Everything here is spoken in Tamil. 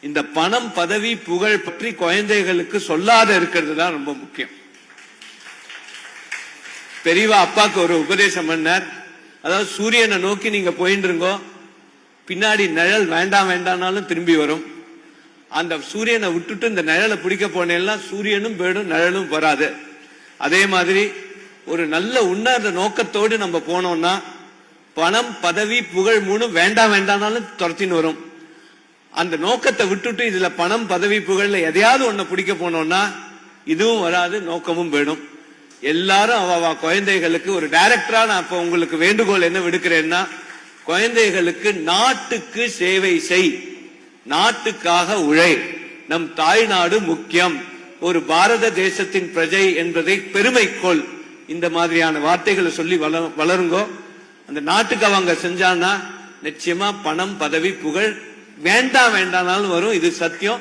இந்த பணம் பதவி புகழ் பற்றி குழந்தைகளுக்கு சொல்லாத இருக்கிறது தான் ரொம்ப முக்கியம். பெரியவா அப்பாக்கு ஒரு உபதேசம் பண்ணார். அதாவது சூரியனை நோக்கி நீங்க போயிட்டு இருங்கோ, பின்னாடி நிழல் வேண்டாம் வேண்டாம்னாலும் திரும்பி வரும். அந்த சூரியனை விட்டுட்டு இந்த நிழலை பிடிக்க போனேன்னா சூரியனும் போயிடும், நிழலும் வராது. அதே மாதிரி ஒரு நல்ல உன்னத நோக்கத்தோடு நம்ம போனோம்னா பணம் பதவி புகழ் மூணு வேண்டாம் வேண்டாம்னாலும் துரத்தின்னு வரும். அந்த நோக்கத்தை விட்டுட்டு இதுல பணம் பதவி புகழ்ல எதையாவது ஒன்ன பிடிக்க போனோம்னா இதுவும் வராது, நோக்கமும் போயிடும். எல்லாரும் அவ குழந்தைகளுக்கு ஒரு டைரக்டரா நான் இப்ப உங்களுக்கு வேண்டுகோள் என்ன விடுக்கிறேன்னா, குழந்தைகளுக்கு நாட்டுக்கு சேவை செய், நாட்டுக்காக உழை, நம் தாய்நாடு முக்கியம், ஒரு பாரத தேசத்தின் பிரஜை என்பதை பெருமைக்கொள், இந்த மாதிரியான வார்த்தைகளை சொல்லி வளருங்கோ. அந்த நாட்டுக்கு அவங்க செஞ்சான்னா நிச்சயமா பணம் பதவி புகழ் வேண்டாம் வேண்டாம்னாலும் வரும். இது சத்தியம்.